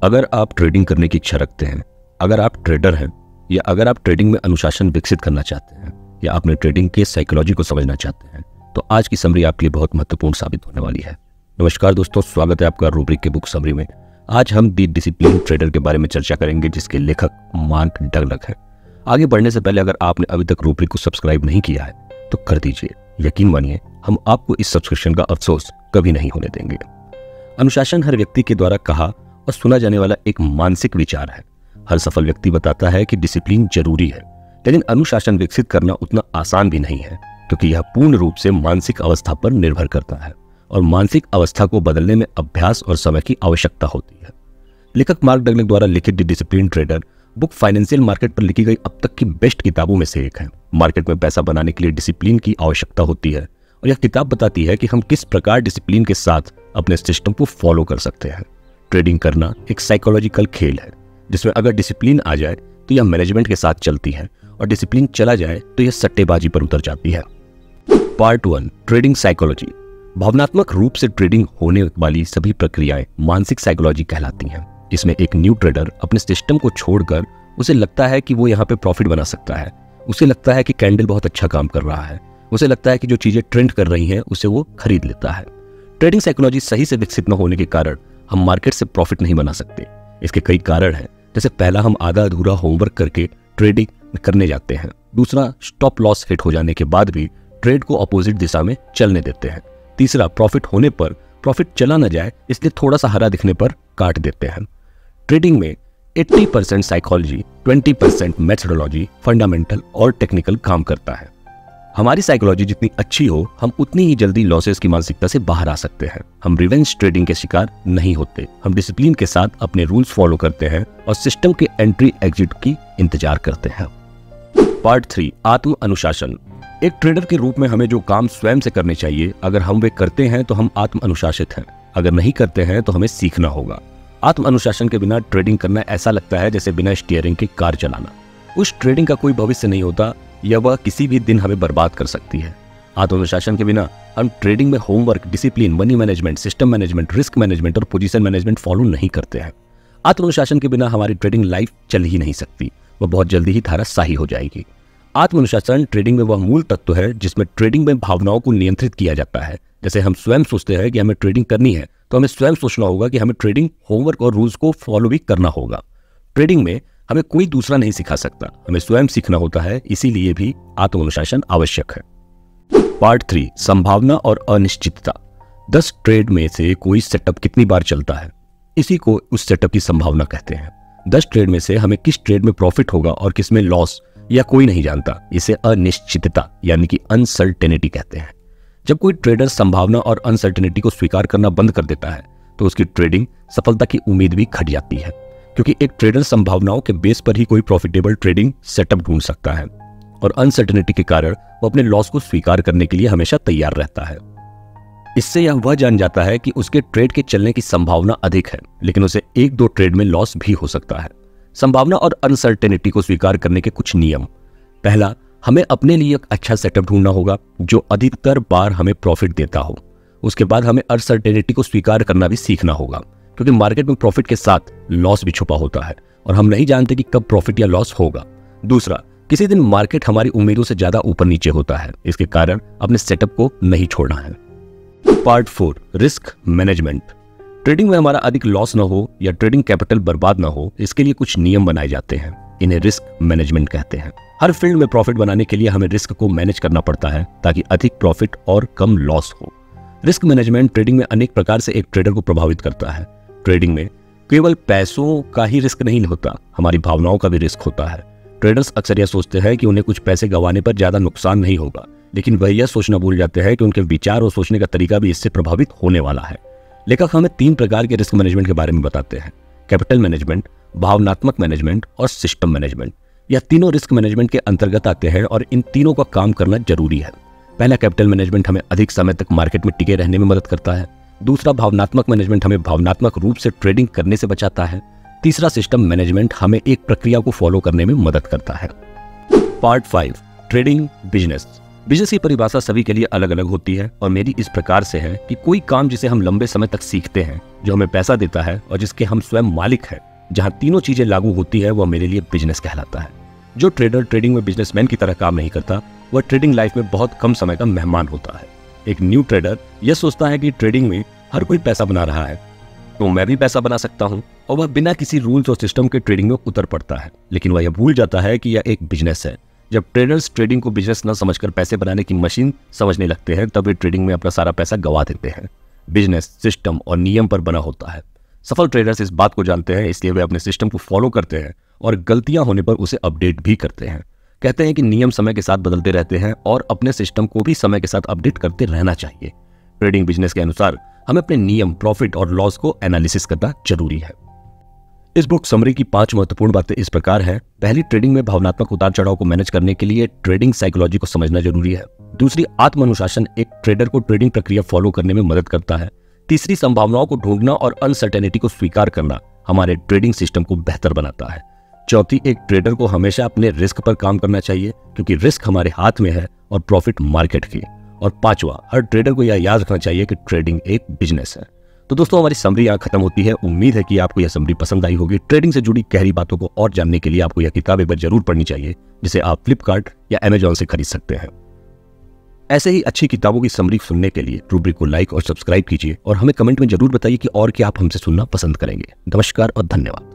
अगर आप ट्रेडिंग करने की इच्छा रखते हैं, अगर आप ट्रेडर हैं, या अगर आप ट्रेडिंग में अनुशासन विकसित करना चाहते हैं, या आपने ट्रेडिंग के साइकोलॉजी को समझना चाहते हैं, तो आज की समरी आपके लिए बहुत महत्वपूर्ण साबित होने वाली है। नमस्कार दोस्तों, स्वागत है आपका रूब्रिक के बुक समरी में। आज हम दी डिसिप्लिन ट्रेडर के बारे में चर्चा करेंगे, जिसके लेखक मार्क डगलस हैं। आगे बढ़ने से पहले अगर आपने अभी तक रूब्रिक को सब्सक्राइब नहीं किया है तो कर दीजिए। यकीन मानिए, हम आपको इस सब्सक्रिप्शन का अफसोस कभी नहीं होने देंगे। अनुशासन हर व्यक्ति के द्वारा कहा और सुना जाने वाला एक मानसिक विचार है। हर सफल व्यक्ति बताता है कि डिसिप्लिन जरूरी है, लेकिन अनुशासन विकसित करना उतना आसान भी नहीं है, क्योंकि यह पूर्ण रूप से मानसिक अवस्था पर निर्भर करता है और मानसिक अवस्था को बदलने में अभ्यास और समय की आवश्यकता होती है। लेखक मार्क डगलस द्वारा लिखित the discipline trader book financial market पर लिखी गई अब तक की बेस्ट किताबों में से एक है। मार्केट में पैसा बनाने के लिए डिसिप्लिन की आवश्यकता होती है और यह किताब बताती है कि हम किस प्रकार डिसिप्लिन के साथ अपने सिस्टम को फॉलो कर सकते हैं। ट्रेडिंग करना एक साइकोलॉजिकल खेल है, जिसमें अगर डिसिप्लिन आ जाए तो यह मैनेजमेंट के साथ चलती है और डिसिप्लिन चला जाए तो यह सट्टेबाजी पर उतर जाती है। Part 1, trading psychology. भावनात्मक रूप से ट्रेडिंग होने वाली सभी प्रक्रियाएं मानसिक साइकोलॉजी कहलाती हैं। इसमें एक न्यू ट्रेडर अपने सिस्टम को छोड़कर उसे लगता है कि वो यहाँ पे प्रॉफिट बना सकता है। उसे लगता है कि कैंडल बहुत अच्छा काम कर रहा है। उसे लगता है कि जो चीजें ट्रेंड कर रही हैं उसे वो खरीद लेता है। ट्रेडिंग साइकोलॉजी सही से विकसित न होने के कारण हम मार्केट से प्रॉफिट नहीं बना सकते। इसके कई कारण हैं, जैसे पहला, हम आधा अधूरा होमवर्क करके ट्रेडिंग करने जाते हैं। दूसरा, स्टॉप लॉस हिट हो जाने के बाद भी ट्रेड को अपोजिट दिशा में चलने देते हैं। तीसरा, प्रॉफिट होने पर प्रॉफिट चला न जाए इसलिए थोड़ा सा हरा दिखने पर काट देते हैं। ट्रेडिंग में 80% साइकोलॉजी, 20% मेथोडोलॉजी, फंडामेंटल और टेक्निकल काम करता है। हमारी साइकोलॉजी जितनी अच्छी हो, हम उतनी ही जल्दी लॉसेस की मानसिकता से बाहर आ सकते हैं। हम रिवेंज ट्रेडिंग के शिकार नहीं होते। हम डिसिप्लिन के साथ अपने रूल्स फॉलो करते हैं और सिस्टम के एंट्री एग्जिट की इंतजार करते हैं। पार्ट 3, आत्म अनुशासन। एक ट्रेडर के रूप में हमें जो काम स्वयं से करने चाहिए, अगर हम वे करते हैं तो हम आत्म अनुशासित हैं। अगर नहीं करते हैं तो हमें सीखना होगा। आत्म अनुशासन के बिना ट्रेडिंग करना ऐसा लगता है जैसे बिना स्टीयरिंग के कार चलाना। उस ट्रेडिंग का कोई भविष्य नहीं होता या वह किसी भी दिन हमें बर्बाद कर सकती है। आत्म अनुशासन के बिना हम ट्रेडिंग में homework, discipline, money management, system management, risk management और पोजीशन मैनेजमेंट फॉलो नहीं करते हैं। आत्म अनुशासन के बिना हमारी ट्रेडिंग लाइफ चल ही नहीं सकती, वह बहुत जल्दी ही धाराशाही हो जाएगी। आत्म अनुशासन ट्रेडिंग में वह मूल तत्व है जिसमें ट्रेडिंग में भावनाओं को नियंत्रित किया जाता है। जैसे हम स्वयं सोचते हैं कि हमें ट्रेडिंग करनी है, तो हमें स्वयं सोचना होगा कि हमें ट्रेडिंग होमवर्क और रूल्स को फॉलो भी करना होगा। ट्रेडिंग में हमें कोई दूसरा नहीं सिखा सकता, हमें स्वयं सीखना होता है, इसीलिए भी आत्म अनुशासन आवश्यक है। पार्ट 3, संभावना और अनिश्चितता। 10 ट्रेड में से कोई सेटअप कितनी बार चलता है, इसी को उस सेटअप की संभावना कहते हैं। 10 ट्रेड में से हमें किस ट्रेड में प्रॉफिट होगा और किस में लॉस, या कोई नहीं जानता। इसे अनिश्चितता यानी कि अनसर्टेनिटी कहते हैं। जब कोई ट्रेडर संभावना और अनसर्टेनिटी को स्वीकार करना बंद कर देता है तो उसकी ट्रेडिंग सफलता की उम्मीद भी घट जाती है, क्योंकि एक ट्रेडर संभावनाओं के बेस पर ही कोई प्रॉफिटेबल ट्रेडिंग सेटअप ढूंढ सकता है और अनसर्टेनिटी के कारण वो अपने लॉस को स्वीकार करने के लिए हमेशा तैयार रहता है। इससे यह वह जान जाता है कि उसके ट्रेड के चलने की संभावना अधिक है, लेकिन उसे 1-2 ट्रेड में लॉस भी हो सकता है। संभावना और अनसर्टेनिटी को स्वीकार करने के कुछ नियम। पहला, हमें अपने लिए एक अच्छा सेटअप ढूंढना होगा जो अधिकतर बार हमें प्रॉफिट देता हो। उसके बाद हमें अनसर्टेनिटी को स्वीकार करना भी सीखना होगा, क्योंकि मार्केट में प्रॉफिट के साथ लॉस भी छुपा होता है और हम नहीं जानते कि कब प्रॉफिट या लॉस होगा। दूसरा, किसी दिन मार्केट हमारी उम्मीदों से ज्यादा ऊपर नीचे होता है, इसके कारण अपने सेटअप को नहीं छोड़ना है। Part 4, risk management. ट्रेडिंग में हमारा अधिक लॉस न हो या ट्रेडिंग कैपिटल बर्बाद न हो, इसके लिए कुछ नियम बनाए जाते हैं। इन्हें रिस्क मैनेजमेंट कहते हैं। हर फील्ड में प्रॉफिट बनाने के लिए हमें रिस्क को मैनेज करना पड़ता है ताकि अधिक प्रॉफिट और कम लॉस हो। रिस्क मैनेजमेंट ट्रेडिंग में अनेक प्रकार से एक ट्रेडर को प्रभावित करता है। ट्रेडिंग में केवल पैसों का ही रिस्क नहीं होता, हमारी भावनाओं का भी रिस्क होता है। ट्रेडर्स अक्सर यह सोचते हैं कि उन्हें कुछ पैसे गंवाने पर ज्यादा नुकसान नहीं होगा, लेकिन वह यह सोचना भूल जाते हैं कि उनके विचार और सोचने का तरीका भी इससे प्रभावित होने वाला है। लेखक हमें 3 प्रकार के रिस्क मैनेजमेंट के बारे में बताते हैं: कैपिटल मैनेजमेंट, भावनात्मक मैनेजमेंट और सिस्टम मैनेजमेंट। यह तीनों रिस्क मैनेजमेंट के अंतर्गत आते हैं और इन तीनों का काम करना जरूरी है। पहला, कैपिटल मैनेजमेंट हमें अधिक समय तक मार्केट में टिके रहने में मदद करता है। दूसरा, भावनात्मक मैनेजमेंट हमें भावनात्मक रूप से ट्रेडिंग करने से बचाता है। तीसरा, सिस्टम मैनेजमेंट हमें एक प्रक्रिया को फॉलो करने में मदद करता है। Part 5, trading business. बिजनेस की परिभाषा सभी के लिए अलग अलग होती है और मेरी इस प्रकार से है कि कोई काम जिसे हम लंबे समय तक सीखते हैं, जो हमें पैसा देता है और जिसके हम स्वयं मालिक हैं, जहां तीनों चीजें लागू होती है, वह मेरे लिए बिजनेस कहलाता है। जो ट्रेडर ट्रेडिंग में बिजनेसमैन की तरह काम नहीं करता, वह ट्रेडिंग लाइफ में बहुत कम समय का मेहमान होता है। एक न्यू ट्रेडर यह सोचता है कि ट्रेडिंग में हर कोई पैसा बना रहा है, तो मैं भी पैसा बना सकता हूं, और वह बिना किसी रूल्स और सिस्टम के ट्रेडिंग में उतर पड़ता है। लेकिन वह यह भूल जाता है कि यह एक बिजनेस है। जब ट्रेडर्स ट्रेडिंग को बिजनेस न समझकर पैसे बनाने की मशीन समझने लगते हैं, तब वे ट्रेडिंग में अपना सारा पैसा गंवा देते हैं। बिजनेस सिस्टम और नियम पर बना होता है। सफल ट्रेडर्स इस बात को जानते हैं, इसलिए वे अपने सिस्टम को फॉलो करते हैं और गलतियां होने पर उसे अपडेट भी करते हैं। कहते हैं कि नियम समय के साथ बदलते रहते हैं और अपने सिस्टम को भी समय के साथ अपडेट करते रहना चाहिए। ट्रेडिंग बिजनेस के अनुसार हमें अपने नियम, प्रॉफिट और लॉस को एनालिसिस करना जरूरी है। इस बुक समरी की 5 महत्वपूर्ण बातें इस प्रकार हैं। पहली, ट्रेडिंग में भावनात्मक उतार चढ़ाव को मैनेज करने के लिए ट्रेडिंग साइकोलॉजी को समझना जरूरी है। दूसरी, आत्म अनुशासन एक ट्रेडर को ट्रेडिंग प्रक्रिया फॉलो करने में मदद करता है। तीसरी, संभावनाओं को ढूंढना और अनसर्टेनिटी को स्वीकार करना हमारे ट्रेडिंग सिस्टम को बेहतर बनाता है। चौथी, एक ट्रेडर को हमेशा अपने रिस्क पर काम करना चाहिए, क्योंकि रिस्क हमारे हाथ में है और प्रॉफिट मार्केट की। और पांचवा, हर ट्रेडर को यह याद रखना चाहिए कि ट्रेडिंग एक बिजनेस है। तो दोस्तों, हमारी समरी यहाँ खत्म होती है। उम्मीद है कि आपको यह समरी पसंद आई होगी। ट्रेडिंग से जुड़ी गहरी बातों को और जानने के लिए आपको यह किताब एक बार जरूर पढ़नी चाहिए, जिसे आप फ्लिपकार्ट या अमेजॉन से खरीद सकते हैं। ऐसे ही अच्छी किताबों की समरी सुनने के लिए रूब्रिक को लाइक और सब्सक्राइब कीजिए और हमें कमेंट में जरूर बताइए कि और क्या आप हमसे सुनना पसंद करेंगे। नमस्कार और धन्यवाद।